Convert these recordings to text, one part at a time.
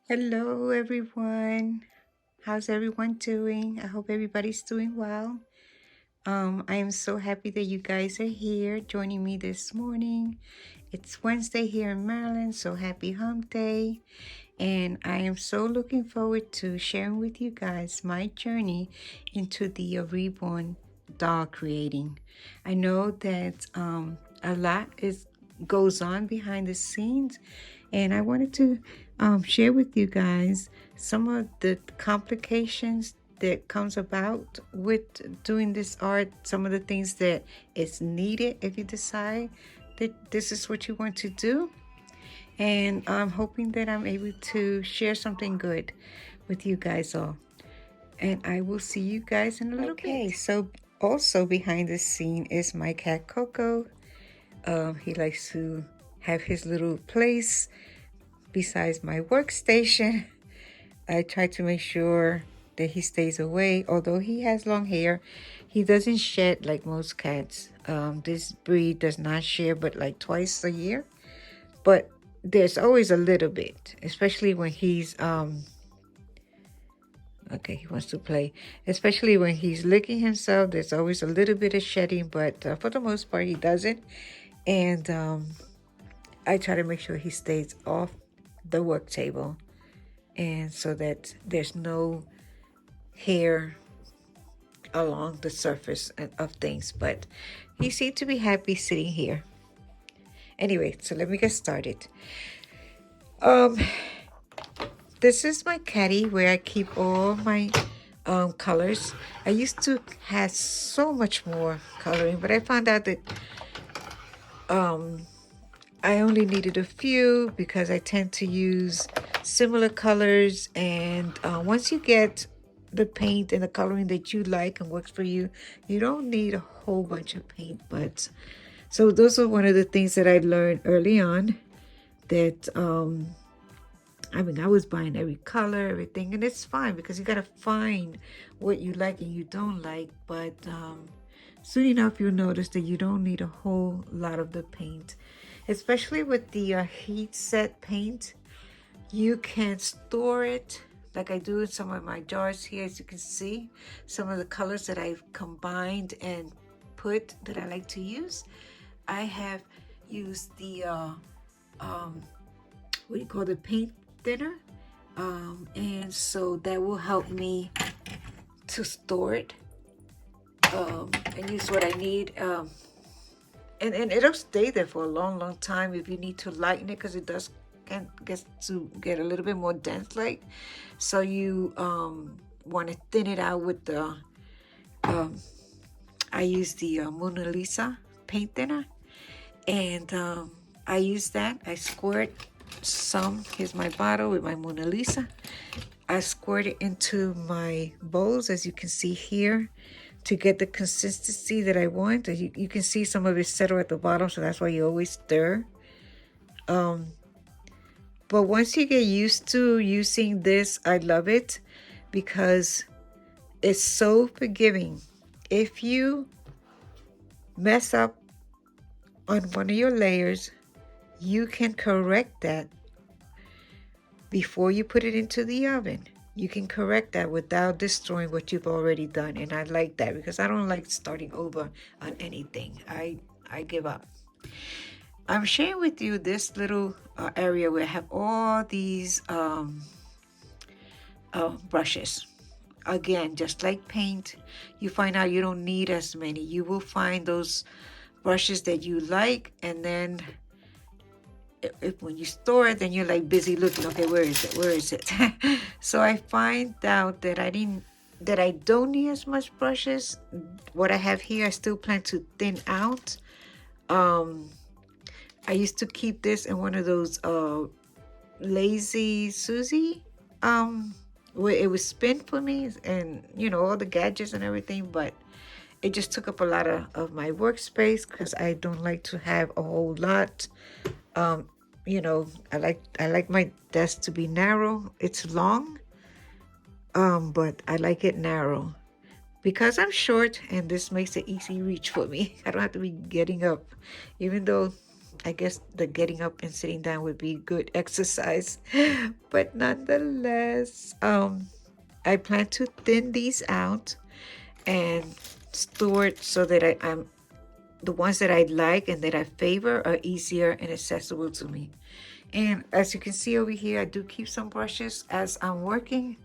Hello, everyone. How's everyone doing? I hope everybody's doing well. I am so happy that you guys are here joining me this morning. It's Wednesday here in Maryland, so happy hump day. And I am so looking forward to sharing with you guys my journey into the reborn doll creating. I know that a lot is goes on behind the scenes, and I wanted to share with you guys some of the complications that comes about with doing this art, some of the things that is needed if you decide that this is what you want to do. And I'm hoping that I'm able to share something good with you guys all. And I will see you guys in a little bit. Okay, so also behind the scene is my cat Coco. He likes to have his little place besides my workstation. I try to make sure that he stays away. Although he has long hair, he doesn't shed like most cats. This breed does not shed but like twice a year. But there's always a little bit, especially when he's okay, he wants to play. Especially when he's licking himself, there's always a little bit of shedding, but for the most part, he doesn't. And I try to make sure he stays off the work table, and so that there's no hair along the surface of things. But he seemed to be happy sitting here. Anyway, so let me get started. Um, this is my caddy where I keep all my colors. I used to have so much more coloring, but I found out that I only needed a few because I tend to use similar colors. And once you get the paint and the coloring that you like and works for you, you don't need a whole bunch of paint. But so those are one of the things that I learned early on, that I was buying every color, everything, and it's fine because you gotta find what you like and you don't like. But soon enough, you'll notice that you don't need a whole lot of the paint, especially with the heat set paint. You can store it like I do in some of my jars here. As you can see, some of the colors that I've combined and put that I like to use. I have used the what do you call the paint thinner, and so that will help me to store it and use what I need, and it'll stay there for a long time if you need to lighten it, because it does can get a little bit more dense like. So you want to thin it out with the I use the Mona Lisa paint thinner, and I use that. I squirt some. Here's my bottle with my Mona Lisa. I squirt it into my bowls, as you can see here, to get the consistency that I want. You can see some of it settle at the bottom, so that's why you always stir. But once you get used to using this, I love it because it's so forgiving. If you mess up on one of your layers, you can correct that before you put it into the oven. You can correct that without destroying what you've already done. And I like that because I don't like starting over on anything. I give up. I'm sharing with you this little area where I have all these brushes. Again, just like paint, you find out you don't need as many. You will find those brushes that you like, and then if when you store it, then you're like busy looking, okay, where is it? So I find out that I don't need as much brushes. What I have here, I still plan to thin out. I used to keep this in one of those Lazy Susie, where it would spin for me, and all the gadgets and everything, but it just took up a lot of my workspace because I don't like to have a whole lot. I like my desk to be narrow. It's long, but I like it narrow because I'm short, and this makes it easy reach for me. I don't have to be getting up, even though I guess the getting up and sitting down would be good exercise. But nonetheless, I plan to thin these out and store it so that I'm the ones that I like and that I favor are easier and accessible to me. And as you can see over here, I do keep some brushes as I'm working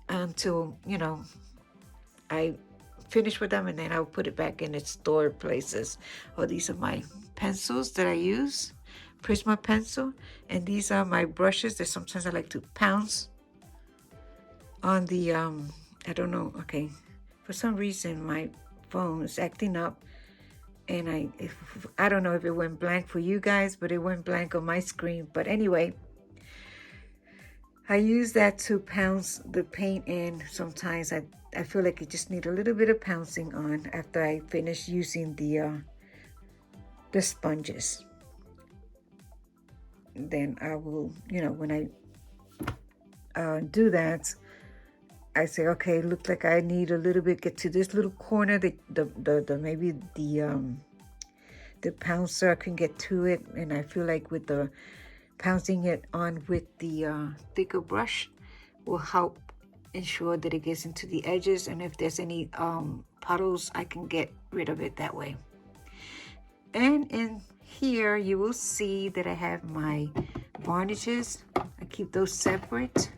until, I finish with them, and then I'll put it back in its stored places. Oh, these are my pencils that I use, Prisma pencil. And these are my brushes that sometimes I like to pounce on the, I don't know, okay. For some reason, my phone is acting up. And I don't know if it went blank for you guys, but it went blank on my screen. But anyway, I use that to pounce the paint in. Sometimes I feel like it just need a little bit of pouncing on after I finish using the sponges. Then I will, when I do that, I say, okay, it looks like I need a little bit, get to this little corner, the maybe the pouncer, I can get to it. And I feel like with the pouncing it on with the thicker brush will help ensure that it gets into the edges. And if there's any puddles, I can get rid of it that way. And in here, you will see that I have my varnishes. I keep those separate.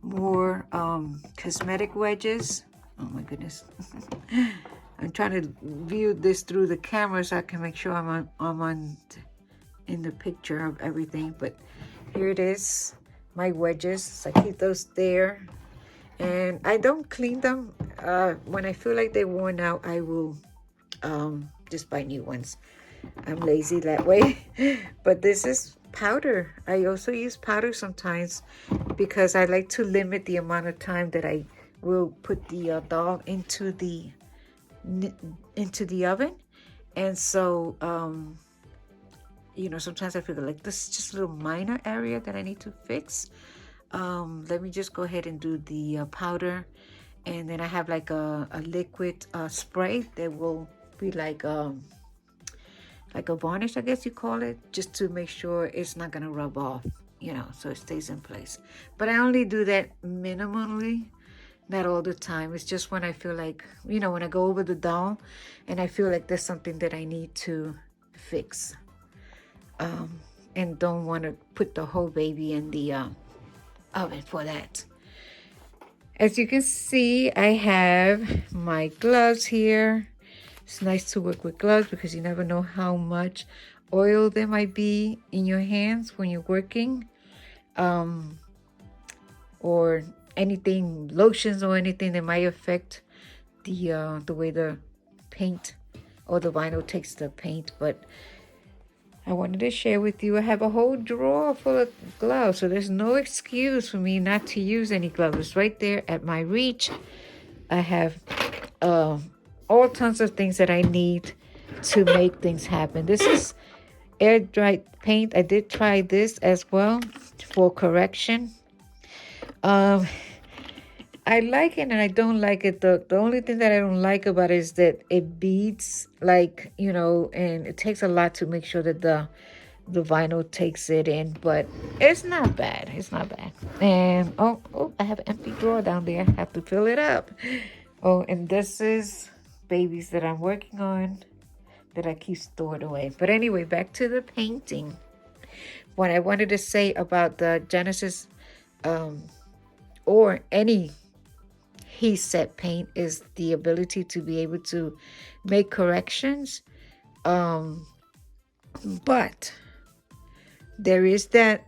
More cosmetic wedges. Oh my goodness. I'm trying to view this through the camera so I can make sure I'm on in the picture of everything. But here it is, my wedges. So I keep those there. And I don't clean them. When I feel like they're worn out, I will just buy new ones. I'm lazy that way. But this is powder. I also use powder sometimes because I like to limit the amount of time that I will put the doll into the oven. And so sometimes I feel like this is just a little minor area that I need to fix. Let me just go ahead and do the powder, and then I have like a liquid spray that will be like a varnish, I guess you call it, just to make sure it's not gonna rub off, so it stays in place. But I only do that minimally, not all the time. It's just when I feel like, when I go over the doll and I feel like there's something that I need to fix, and don't want to put the whole baby in the oven for that. As you can see, I have my gloves here. It's nice to work with gloves because you never know how much oil there might be in your hands when you're working, or anything, lotions or anything that might affect the way the paint or the vinyl takes the paint. But I wanted to share with you, I have a whole drawer full of gloves, so there's no excuse for me not to use any gloves. It's right there at my reach. I have all tons of things that I need to make things happen. This is air dried paint. I did try this as well for correction. I like it and I don't like it. The only thing that I don't like about it is that it beads, like, and it takes a lot to make sure that the vinyl takes it in, but it's not bad. It's not bad. And oh, I have an empty drawer down there. I have to fill it up. Oh, and this is babies that I'm working on that I keep stored away. But anyway, back to the painting. What I wanted to say about the Genesis or any heat set paint is the ability to be able to make corrections. But there is that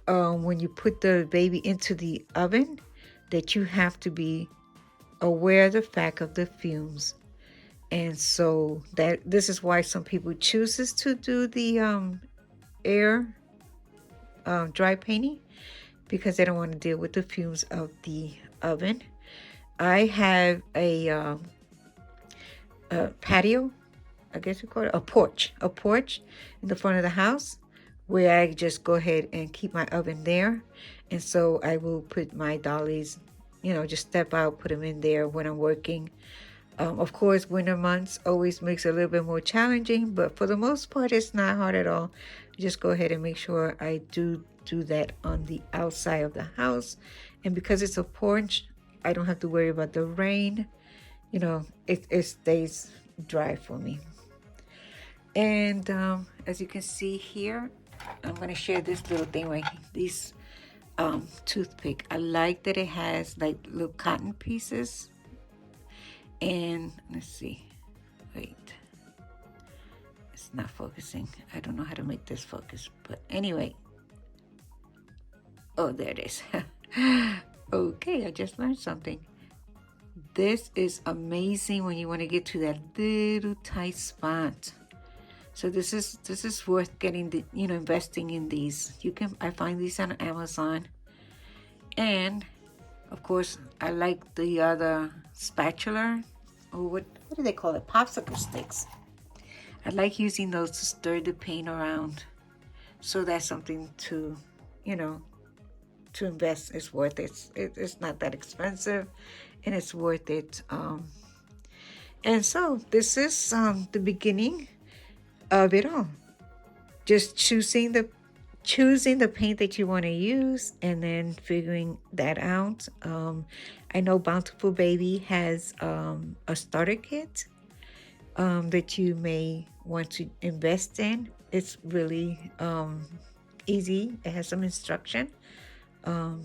when you put the baby into the oven, that you have to be aware of the fact of the fumes. And so this is why some people chooses to do the air dry painting, because they don't want to deal with the fumes of the oven. I have a patio, I guess we call it a porch in the front of the house, where I just go ahead and keep my oven there. And so I will put my dollies, just step out, put them in there when I'm working. Of course, winter months always makes it a little bit more challenging, but for the most part, it's not hard at all. Just go ahead and make sure I do that on the outside of the house. And because it's a porch, I don't have to worry about the rain. You know, it stays dry for me. And as you can see here, I'm going to share this little thing right here. This toothpick. I like that it has like little cotton pieces. And let's see. Wait. It's not focusing. I don't know how to make this focus. But anyway. Oh, there it is. Okay, I just learned something. This is amazing when you want to get to that little tight spot. So this is worth getting the, you know, investing in these. I find these on Amazon. And of course, I like the other spatula, or what do they call it? Popsicle sticks. I like using those to stir the paint around. So that's something to, you know, to invest. Is worth it. It's not that expensive, and it's worth it. And so this is the beginning of it all. Just choosing the paint that you want to use, and then figuring that out. I know Bountiful Baby has a starter kit that you may want to invest in. It's really easy. It has some instruction.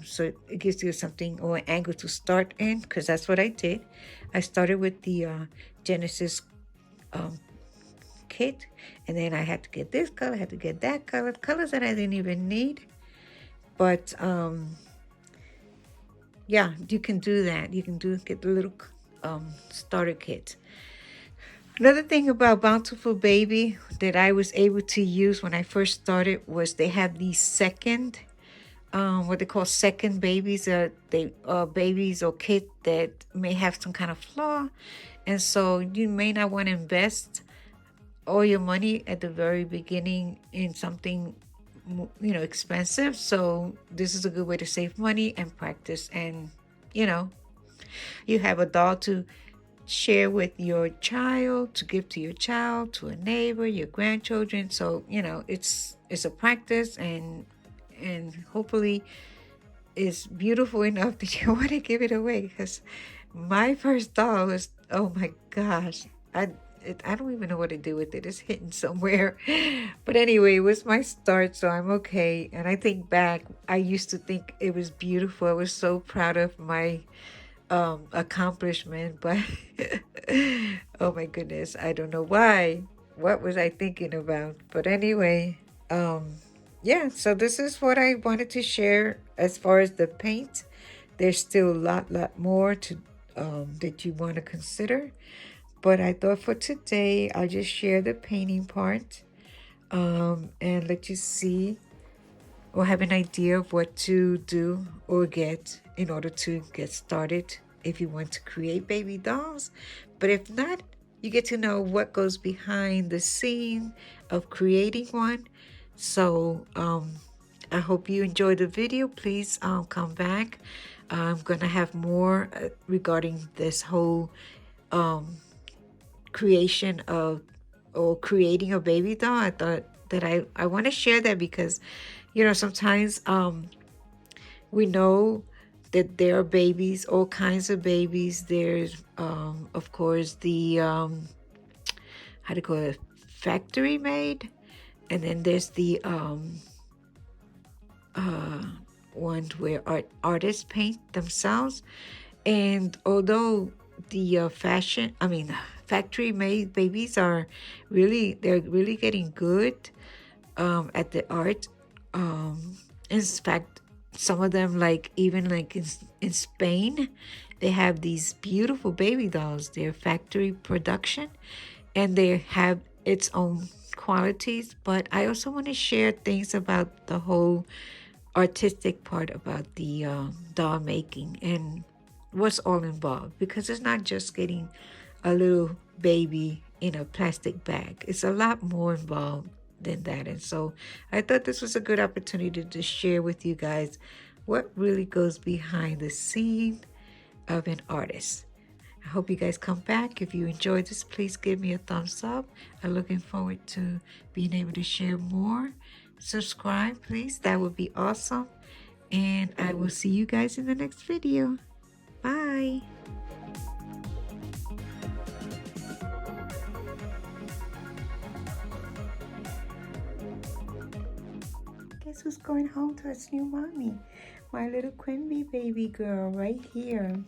So it gives you something or an angle to start in, because that's what I did. I started with the Genesis kit, and then I had to get this color, I had to get that color, colors that I didn't even need. But yeah, you can do that. You can get the little starter kit. Another thing about Bountiful Baby that I was able to use when I first started was they have these second what they call second babies. They babies or kids that may have some kind of flaw, and so you may not want to invest all your money at the very beginning in something, you know, expensive. So this is a good way to save money and practice, and you know, you have a doll to share with your child, to give to your child, to a neighbor, your grandchildren. So you know, it's a practice, and hopefully is beautiful enough that you want to give it away. Because my first doll was, oh my gosh, I don't even know what to do with it. It's hidden somewhere. But anyway, it was my start, so I'm okay. And I think back, I used to think it was beautiful. I was so proud of my accomplishment, but oh my goodness, I don't know why. What was I thinking about? But anyway, yeah, so this is what I wanted to share as far as the paint. There's still a lot more to that you want to consider. But I thought for today, I'll just share the painting part and let you see or have an idea of what to do or get in order to get started if you want to create baby dolls. But if not, you get to know what goes behind the scene of creating one. So I hope you enjoyed the video. Please come back. I'm gonna have more regarding this whole creation of or creating a baby doll. I thought that I want to share that because, you know, sometimes we know that there are babies, all kinds of babies. There's of course the how do you call it, factory made, and then there's the ones where artists paint themselves. And although the factory made babies are they're really getting good at the art. In fact, some of them, like even like in Spain, they have these beautiful baby dolls. They're factory production, and they have its own qualities. But I also want to share things about the whole artistic part about the doll making and what's all involved, because it's not just getting a little baby in a plastic bag. It's a lot more involved than that. And so I thought this was a good opportunity to share with you guys what really goes behind the scene of an artist. I hope you guys come back. If you enjoyed this, please give me a thumbs up. I'm looking forward to being able to share more. Subscribe, please. That would be awesome. And I will see you guys in the next video. Bye. Guess who's going home to its new mommy? My little Quimby baby girl right here.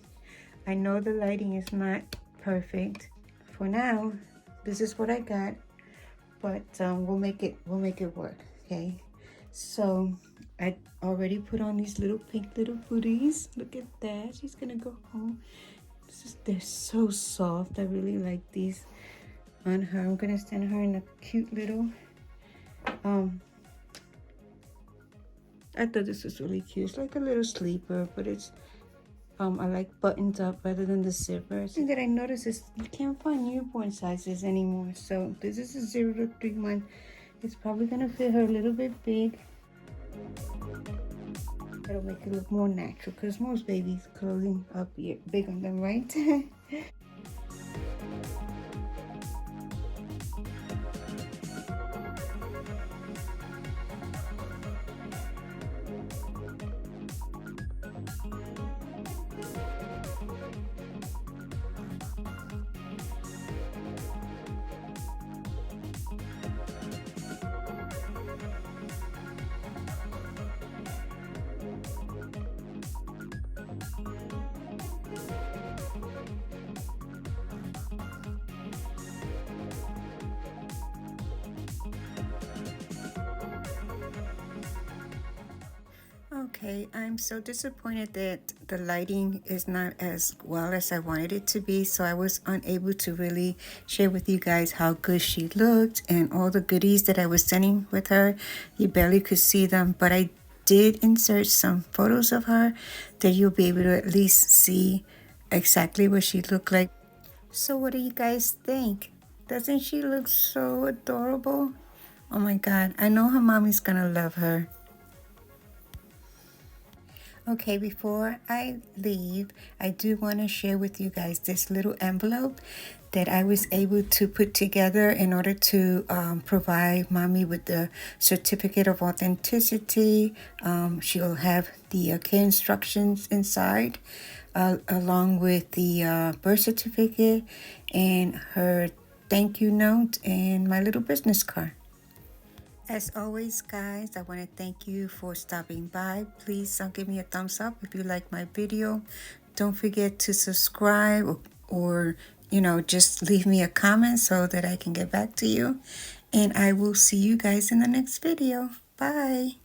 I know the lighting is not perfect. For now, this is what I got, but we'll make it work, okay? So I already put on these little pink little booties. Look at that. She's gonna go home. They're so soft. I really like these on her. I'm gonna stand her in a cute little I thought this was really cute. It's like a little sleeper, but it's I like buttons up rather than the zippers. The thing that I noticed is you can't find newborn sizes anymore. So this is a 0 to 3 month. It's probably gonna fit her a little bit big. That'll make it look more natural because most babies' clothing up here big on them, right? Okay, I'm so disappointed that the lighting is not as well as I wanted it to be, so I was unable to really share with you guys how good she looked and all the goodies that I was sending with her. You barely could see them, but I did insert some photos of her that you'll be able to at least see exactly what she looked like. So what do you guys think? Doesn't she look so adorable? Oh my God, I know her mommy's gonna love her. Okay, before I leave, I do want to share with you guys this little envelope that I was able to put together in order to provide mommy with the certificate of authenticity. She'll have the care instructions inside, along with the birth certificate and her thank you note and my little business card. As always, guys, I want to thank you for stopping by. Please give me a thumbs up if you like my video. Don't forget to subscribe or just leave me a comment so that I can get back to you. And I will see you guys in the next video. Bye.